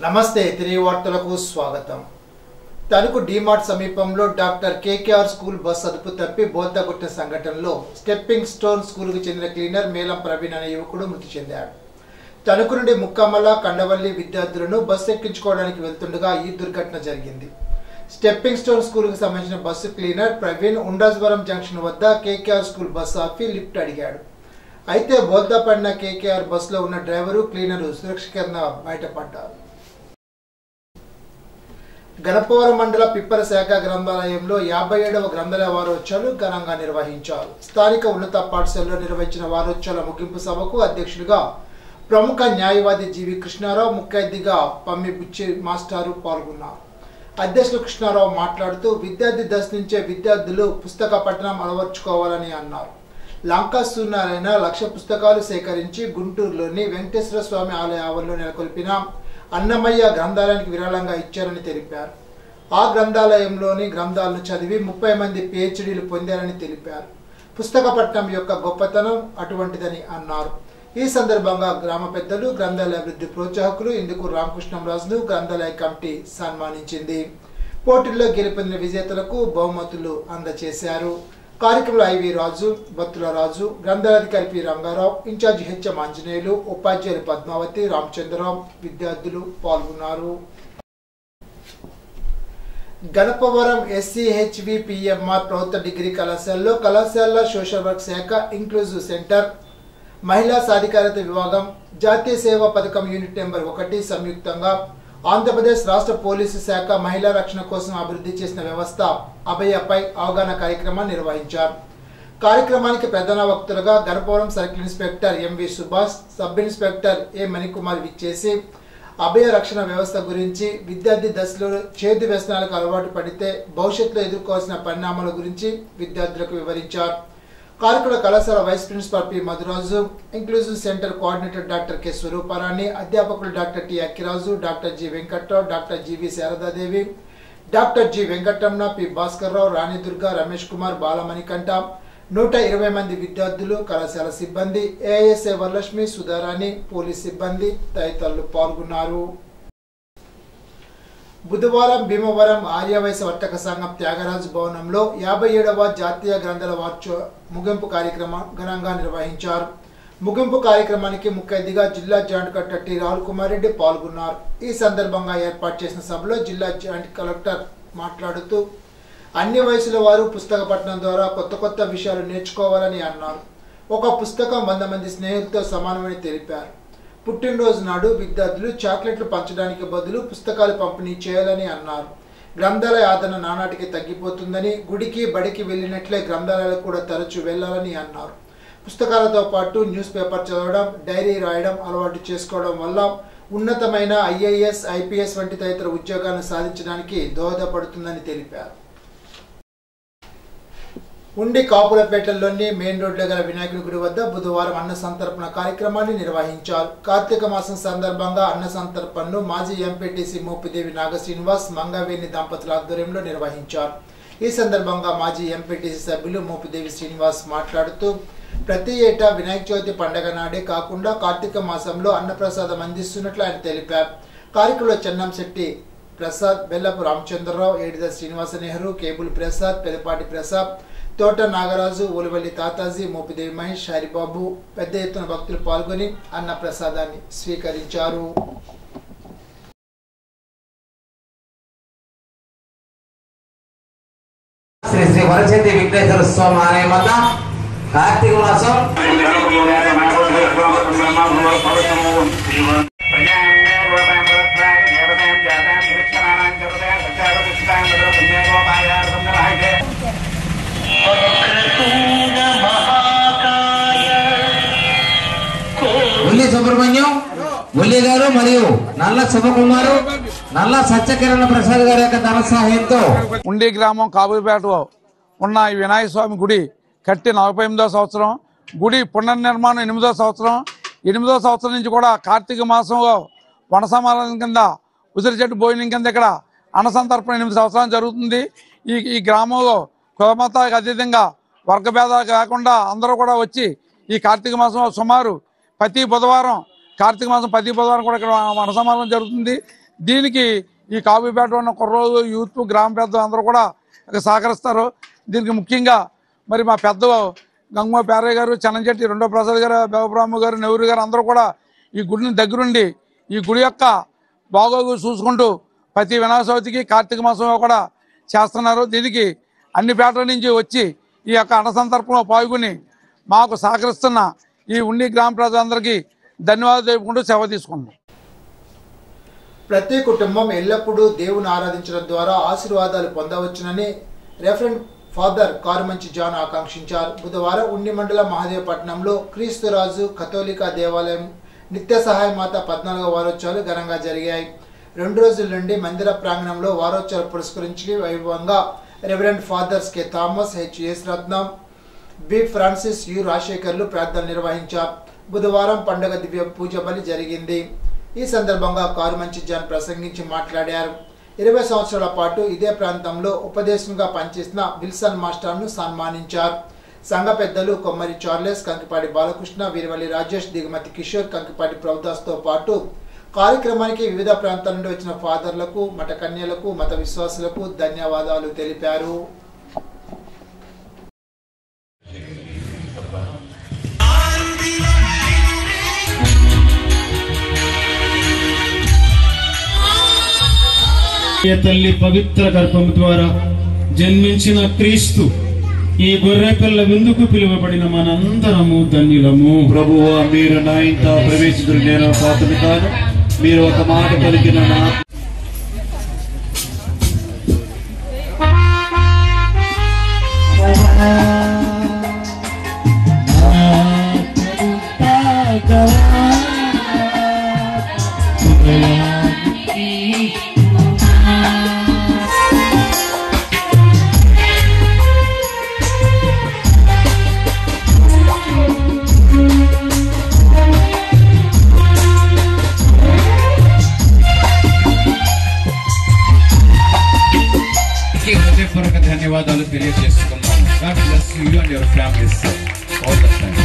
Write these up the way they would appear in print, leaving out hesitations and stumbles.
నమస్తే తిరిగి వార్తలకు స్వాగతం. తణుకు డీమార్ట్ సమీపంలో డాక్టర్ కేకేఆర్ స్కూల్ బస్ అదుపు తప్పి బోల్తాకొట్టిన సంఘటనలో స్టెప్పింగ్ స్టోన్ స్కూల్కు చెందిన క్లీనర్ మేలం ప్రవీణ్ అనే యువకుడు మృతి చెందాడు. తణుకు నుండి ముక్కమల కండవల్లి విద్యార్థులను బస్సు ఎక్కించుకోవడానికి వెళ్తుండగా ఈ దుర్ఘటన జరిగింది. స్టెప్పింగ్ స్టోన్ స్కూల్కు సంబంధించిన బస్సు క్లీనర్ ప్రవీణ్ ఉండాజ్వరం జంక్షన్ వద్ద కేకేఆర్ స్కూల్ బస్సు ఆపి లిఫ్ట్ అడిగాడు. అయితే బోల్తా పడిన కేకేఆర్ బస్సులో ఉన్న డ్రైవరు క్లీనరు సురక్షితంగా బయటపడ్డారు. గణపవరం మండల పిప్పల శాఖ గ్రంథాలయంలో 57వ గ్రంథాలయ వారోత్సవాలు ఘనంగా నిర్వహించారు. స్థానిక ఉన్నత పాఠశాలలో నిర్వహించిన వారోత్సవాల ముగింపు సభకు అధ్యక్షుడిగా ప్రముఖ న్యాయవాది జీవి కృష్ణారావు, ముఖ్య అతిథిగా పమ్మి బుచ్చి మాస్టారు పాల్గొన్నారు. అధ్యక్షుడు కృష్ణారావు మాట్లాడుతూ విద్యార్థి దశ నుంచే విద్యార్థులు పుస్తక పఠనం అలవర్చుకోవాలని అన్నారు. లంకా సూర్యనారాయణ 1,00,000 పుస్తకాలు సేకరించి గుంటూరులోని వెంకటేశ్వర స్వామి ఆలయ ఆవరణలో నెలకొల్పిన అన్నమయ్య గ్రంథాలయానికి విరాళంగా ఇచ్చారని తెలిపారు. ఆ గ్రంథాలయంలోని గ్రంథాలను చదివి 30 మంది PhDలు పొందారని తెలిపారు. పుస్తక పఠనం యొక్క గొప్పతనం అటువంటిదని అన్నారు. ఈ సందర్భంగా గ్రామ పెద్దలు, గ్రంథాలయ అభివృద్ధి ప్రోత్సాహకులు ఇందుకు రామకృష్ణరాజును గ్రంథాలయ కమిటీ సన్మానించింది. పోటీల్లో గెలుపొందిన విజేతలకు బహుమతులు అందజేశారు. కార్యక్రమంలో ఐవి రాజు, బత్తుల రాజు, గ్రంథాలయాధికారి P Rangarao, incharge HM Anjaneyulu, ఉపాధ్యాయులు పద్మావతి, రామచంద్రరావు, విద్యార్థులు పాల్గొన్నారు. గణపవరం SCHVPMR ప్రభుత్వ డిగ్రీ కళాశాలలో కళాశాల సోషల్ వర్క్ శాఖ, ఇంక్లూజివ్ సెంటర్, మహిళా సాధికారత విభాగం, జాతీయ సేవా పథకం యూనిట్ నెంబర్ 1 సంయుక్తంగా ఆంధ్రప్రదేశ్ రాష్ట్ర పోలీసు శాఖ మహిళా రక్షణ కోసం అభివృద్ధి చేసిన వ్యవస్థ అభయపై అవగాహన కార్యక్రమాన్ని నిర్వహించారు. కార్యక్రమానికి ప్రధాన వక్తలుగా Ganapavaram circle inspector MV Subhash, sub inspector A Manikumar విచ్చేసి అభయ రక్షణ వ్యవస్థ గురించి, విద్యార్థి దశలో చేదు వ్యసనాలకు అలవాటు పడితే భవిష్యత్తులో ఎదుర్కోవాల్సిన పరిణామాల గురించి విద్యార్థులకు వివరించారు. కార్యక్రమ కళాశాల vice principal P Madhuraju, inclusive centre coordinator doctor K Swaruparani, అధ్యాపకులు doctor T Akkiraju, doctor G Venkatrao, doctor GV Saradadevi, doctor G Venkataramana, P Bhaskarrao, Rani Durga, Ramesh Kumar, Balamanikanta, 120 మంది విద్యార్థులు, కళాశాల సిబ్బంది, AISA వరలక్ష్మి, సుధారాణి, పోలీస్ సిబ్బంది తదితరులు పాల్గొన్నారు. బుధవారం భీమవరం ఆర్యవైశ్య వర్తక సంఘం త్యాగరాజు భవనంలో 57వ జాతీయ గ్రంథాలయ వారోత్సవ ముగింపు కార్యక్రమం ఘనంగా నిర్వహించారు. ముగింపు కార్యక్రమానికి ముఖ్య అతిథిగా జిల్లా joint collector T Rahul Kumar Reddy పాల్గొన్నారు. ఈ సందర్భంగా ఏర్పాటు చేసిన సభలో జిల్లా జాయింట్ కలెక్టర్ మాట్లాడుతూ అన్ని వయసుల వారు పుస్తక పఠనం ద్వారా కొత్త విషయాలు నేర్చుకోవాలని అన్నారు. ఒక పుస్తకం 100 మంది స్నేహితులతో సమానమని తెలిపారు. పుట్టినరోజు నాడు విద్యార్థులు చాక్లెట్లు పంచడానికి బదులు పుస్తకాలు పంపిణీ చేయాలని అన్నారు. గ్రంథాలయ ఆదరణ నానాటికి తగ్గిపోతుందని, గుడికి బడికి వెళ్ళినట్లే గ్రంథాలయాలకు కూడా తరచూ వెళ్లాలని అన్నారు. పుస్తకాలతో పాటు న్యూస్ పేపర్ చదవడం, డైరీ రాయడం అలవాటు చేసుకోవడం వల్ల ఉన్నతమైన IAS, IPS వంటి తదితర ఉద్యోగాలను సాధించడానికి దోహదపడుతుందని తెలిపారు. ఉండి కాపులపేటలోని మెయిన్ రోడ్లో గల వినాయకుడి గుడి వద్ద బుధవారం అన్న సంతర్పణ కార్యక్రమాన్ని నిర్వహించారు. కార్తీక మాసం సందర్భంగా అన్న సంతర్పణను మాజీ ఎంపీటీసీ మోపిదేవి నాగశ్రీనివాస్, మంగవేణి దంపతుల ఆధ్వర్యంలో నిర్వహించారు. ఈ సందర్భంగా మాజీ ఎంపీటీసీ సభ్యులు మోపిదేవి శ్రీనివాస్ మాట్లాడుతూ ప్రతి ఏటా వినాయక చవితి పండుగ నాడే కాకుండా కార్తీక మాసంలో అన్నప్రసాదం అందిస్తున్నట్లు ఆయన తెలిపారు. కార్యక్రమంలో చెన్నంశెట్టి ప్రసాద్, బెల్లపు రామచంద్రరావు, ఏడిద శ్రీనివాస నెహ్రూ, కేబుల్ ప్రసాద్, పెదపాటి ప్రసాద్, తోట నాగరాజు, ఓలివల్లి తాతాజీ, మోపిదేవి మహేష్, హరిబాబు పెద్ద ఎత్తున భక్తులు పాల్గొని అన్న ప్రసాదాన్ని స్వీకరించారు. శ్రీ శ్రీ వరచండి వెంకటేశ్వర స్వామి ఆలయం వద్ద కార్తీక మాసం ఉల్లి సుబ్రహ్మణ్యం, ఉల్లి గారు మరియు నల్ల శుభకుమారు, నల్ల సత్యకిరణ ప్రసాద్ గారి యొక్క ధన సహాయంతో ఉండి గ్రామం కాబూపేటలో ఉన్న ఈ వినాయక స్వామి గుడి కట్టి 48వ సంవత్సరం, గుడి పునర్నిర్మాణం 8వ సంవత్సరం. 8వ సంవత్సరం నుంచి కూడా కార్తీక మాసంలో వన సమారాధన కింద ఉసిరి చెట్టు భోజనం కింద ఇక్కడ అన్నసంతర్పణ 8 సంవత్సరాలు జరుగుతుంది. ఈ గ్రామంలో కులమతాలకు అతీతంగా వర్గభేదాలు కాకుండా అందరూ కూడా వచ్చి ఈ కార్తీక మాసంలో సుమారు ప్రతి బుధవారం కార్తీక మాసం ప్రతి బుధవారం కూడా ఇక్కడ వన సమారాధన జరుగుతుంది. దీనికి ఈ కాపుపేట ఉన్న కుర్రోలు యూత్ గ్రామ పెద్దలు అందరూ కూడా సహకరిస్తారు. దీనికి ముఖ్యంగా మరి మా పెద్ద గంగమ్మ పేరయ్య గారు, చెన్నంచెట్టి రెండో ప్రసాద్ గారు, బేవబ్రాహ్మ గారు, నెహ్రూ గారు అందరూ కూడా ఈ గుడిని దగ్గరుండి ఈ గుడి యొక్క బాగోగు చూసుకుంటూ ప్రతి వినాయక చవితికి కార్తీక మాసంలో కూడా చేస్తున్నారు. దీనికి అన్ని పేటల నుంచి వచ్చి ఈ యొక్క అన్న సందర్భంలో పాల్గొని మాకు సహకరిస్తున్న ఈ ఉండి గ్రామ ప్రజలందరికీ ధన్యవాదాలు తెలుపుకుంటూ సెలవు తీసుకున్నాం. ప్రతి కుటుంబం ఎల్లప్పుడూ దేవుని ఆరాధించడం ద్వారా ఆశీర్వాదాలు పొందవచ్చునని రెఫరెంట్ ఫాదర్ కారుమంచి జాన్ ఆకాంక్షించారు. బుధవారం ఉండి మండలం మహదేవపట్నంలో క్రీస్తురాజు కథోలికా దేవాలయం నిత్య సహాయ మాత 14వ వారోత్సవాలు ఘనంగా జరిగాయి. 2 రోజుల నుండి మందిర ప్రాంగణంలో వారోత్సవాలు పురస్కరించి వైభవంగా reverend fathers K Thomas, HS. Ratnam, B. Francis, U. రాజశేఖర్లు ప్రార్థనలు నిర్వహించారు. బుధవారం పండుగ దివ్య పూజ బలి జరిగింది. ఈ సందర్భంగా కారుమంచి జాన్ ప్రసంగించి మాట్లాడారు. 20 సంవత్సరాల పాటు ఇదే ప్రాంతంలో ఉపదేశంగా పనిచేసిన విల్సన్ మాస్టర్ను సన్మానించారు. సంఘ పెద్దలు కొమ్మరి చార్లెస్, కంకిపాటి బాలకృష్ణ, వీరవల్లి రాజేష్, దిగుమతి కిషోర్, కంకిపాటి ప్రభుదాస్తో పాటు కార్యక్రమానికి వివిధ ప్రాంతాల నుండి వచ్చిన ఫాదర్లకు, మఠ కన్యలకు, మత విశ్వాసులకు ధన్యవాదాలు తెలిపారు. తల్లి పవిత్ర గర్భం ద్వారా జన్మించిన క్రీస్తు ఈ గొర్రెపిల్ల విందుకు పిలువబడిన మనందరము ధన్యులము. ప్రభువా, మీరు నా ఇంట ప్రవేశించిన నేను పాత్రను కాను. మీరు ఒక మాట పలికిన నా ధన్యవాదాలు తెలియజేసుకున్నాము. God bless you and your families all the time.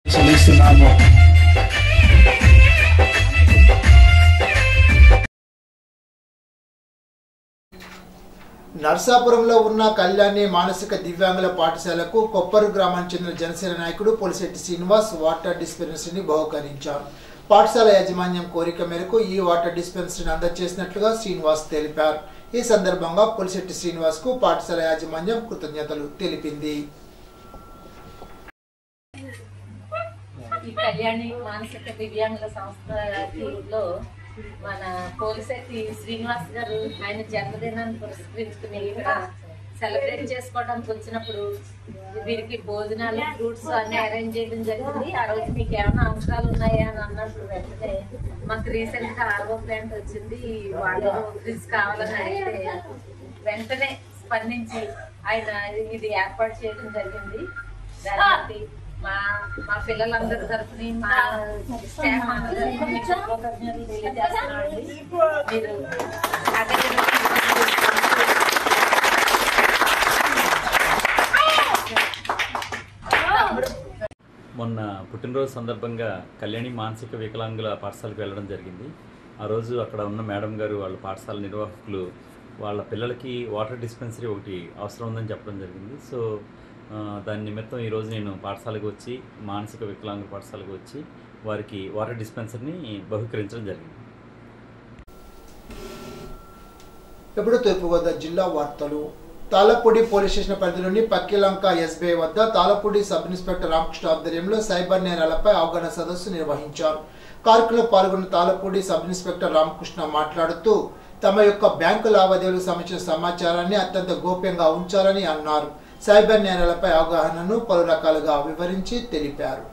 చెల్లిస్తున్నాము. నర్సాపురంలో ఉన్న కళ్యాణి మానసిక దివ్యాంగుల పాఠశాలకు కొప్పరు గ్రామానికి చెందిన జనసేన నాయకుడు పొలిశెట్టి శ్రీనివాస్ వాటర్ డిస్పెన్సరీని బహుకరించారు. పాఠశాల యాజమాన్యం కోరిక మేరకు ఈ వాటర్ డిస్పెన్సరీని అందజేసినట్లుగా శ్రీనివాస్ తెలిపారు. ఈ సందర్భంగా పొలిశెట్టి శ్రీనివాస్ కు పాఠశాల యాజమాన్యం కృతజ్ఞతలు తెలిపింది. ఈ కళ్యాణి మానసిక దివ్యాంగుల సంస్థలో మన పోలిశెట్టి శ్రీనివాస్ గారు ఆయన జన్మదినాన్ని పురస్కరించుకుని సెలబ్రేట్ చేసుకోవడానికి వచ్చినప్పుడు వీరికి భోజనాలు, ఫ్రూట్స్ అన్ని అరేంజ్ చేయడం జరిగింది. ఆ రోజు మీకు ఏమైనా అవసరాలు ఉన్నాయా అని అన్నప్పుడు వెంటనే మాకు రీసెంట్ గా ఆర్వో ప్లాంట్ వచ్చింది, వాళ్ళు ఫ్రిడ్జ్ కావాలని అడిగితే వెంటనే స్పందించి ఆయన ఇది ఏర్పాటు చేయడం జరిగింది. దానికి మా పిల్లలందరి తరఫుని మా స్టాఫ్ అందరికీ కృతజ్ఞతలు తెలియజేస్తున్నామండి. మీరు మొన్న పుట్టినరోజు సందర్భంగా కళ్యాణి మానసిక వికలాంగుల పాఠశాలకు వెళ్ళడం జరిగింది. ఆ రోజు అక్కడ ఉన్న మేడం గారు, వాళ్ళ పాఠశాల నిర్వాహకులు వాళ్ళ పిల్లలకి వాటర్ డిస్పెన్సరీ ఒకటి అవసరం ఉందని చెప్పడం జరిగింది. సో దాని నిమిత్తం ఈరోజు నేను పాఠశాలకు వచ్చి, మానసిక వికలాంగుల పాఠశాలకు వచ్చి వారికి వాటర్ డిస్పెన్సరీని బహుకరించడం జరిగింది. ఇప్పుడు తూర్పుగోదావరి జిల్లా వార్తలు. తాళపూడి పోలీస్ స్టేషన్ పరిధిలోని పక్కిలంక ఎస్బీఐ వద్ద తాళపూడి సబ్ ఇన్స్పెక్టర్ రామకృష్ణ ఆధ్వర్యంలో సైబర్ నేరాలపై అవగాహన సదస్సు నిర్వహించారు. కార్యక్రమంలో పాల్గొన్న తాళపూడి సబ్ ఇన్స్పెక్టర్ రామకృష్ణ మాట్లాడుతూ తమ యొక్క బ్యాంకు లావాదేవీలకు సంబంధించిన సమాచారాన్ని అత్యంత గోప్యంగా ఉంచాలని అన్నారు. సైబర్ నేరాలపై అవగాహనను పలు రకాలుగా వివరించి తెలిపారు.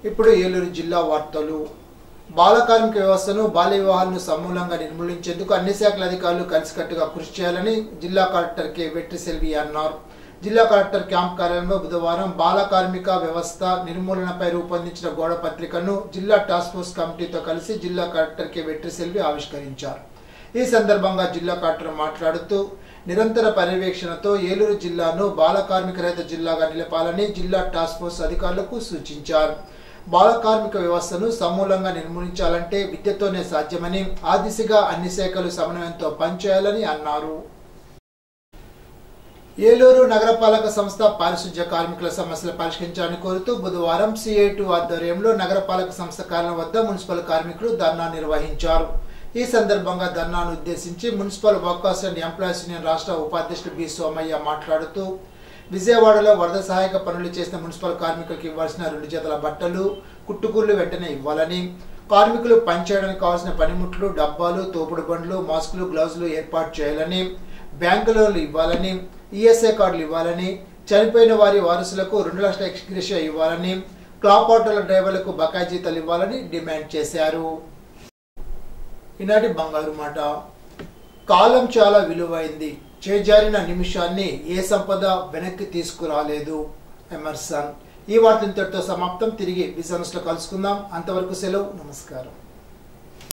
ఇప్పుడు ఏలూరు జిల్లా వార్తలు. బాల కార్మిక వ్యవస్థను, బాల్య వివాహాలను సమూలంగా నిర్మూలించేందుకు అన్ని శాఖల అధికారులు కలిసికట్టుగా కృషి చేయాలని జిల్లా కలెక్టర్ కె వెట్రిసెల్వి అన్నారు. జిల్లా కలెక్టర్ క్యాంప్ కార్యాలయంలో బుధవారం బాల కార్మిక వ్యవస్థ నిర్మూలనపై రూపొందించిన గోడ పత్రికను జిల్లా టాస్క్ ఫోర్స్ కమిటీతో కలిసి జిల్లా కలెక్టర్ కె వెట్రిసెల్వి ఆవిష్కరించారు. ఈ సందర్భంగా జిల్లా కలెక్టర్ మాట్లాడుతూ నిరంతర పర్యవేక్షణతో ఏలూరు జిల్లాను బాల కార్మిక రహిత జిల్లాగా నిలపాలని జిల్లా టాస్క్ ఫోర్స్ అధికారులకు సూచించారు. బాల కార్మిక వ్యవస్థను సమూలంగా నిర్మూలించాలంటే విద్యతోనే సాధ్యమని, ఆ దిశగా అన్ని శాఖలు సమన్వయంతో పనిచేయాలని అన్నారు. ఏలూరు నగరపాలక సంస్థ పారిశుధ్య కార్మికుల సమస్యలు పరిష్కరించాలని కోరుతూ బుధవారం CI2 ఆధ్వర్యంలో నగరపాలక సంస్థ కార్యాలయం వద్ద మున్సిపల్ కార్మికులు ధర్నా నిర్వహించారు. ఈ సందర్భంగా ధర్నాను ఉద్దేశించి municipal workers and employees union రాష్ట్ర ఉపాధ్యక్షుడు బి సోమయ్య మాట్లాడుతూ, విజయవాడలో వరద సహాయక పనులు చేసిన మున్సిపల్ కార్మికులకు ఇవ్వాల్సిన 2 జతల బట్టలు, కుట్టుకూళ్లు వెంటనే ఇవ్వాలని, కార్మికులు పనిచేయడానికి కావాల్సిన పనిముట్లు, డబ్బాలు, తోపుడు బండ్లు, మాస్కులు, గ్లౌజులు ఏర్పాటు చేయాలని, బ్యాంకు లోన్లు ఇవ్వాలని, ESI కార్డులు ఇవ్వాలని, చనిపోయిన వారి వారసులకు 2 లక్షల ఎక్స్గ్రేషియా ఇవ్వాలని, క్లాప్ ఆటోల డ్రైవర్లకు బకాయి జీతాలు ఇవ్వాలని డిమాండ్ చేశారు. ఈనాటి బంగారు మాట. కాలం చాలా విలువైంది, చేజారిన నిమిషాన్ని ఏ సంపద వెనక్కి తీసుకురాలేదు. ఎమర్సన్. ఈ వార్త ఇంతటితో సమాప్తం. తిరిగి బిజినెస్ లో కలుసుకుందాం. అంతవరకు సెలవు. నమస్కారం.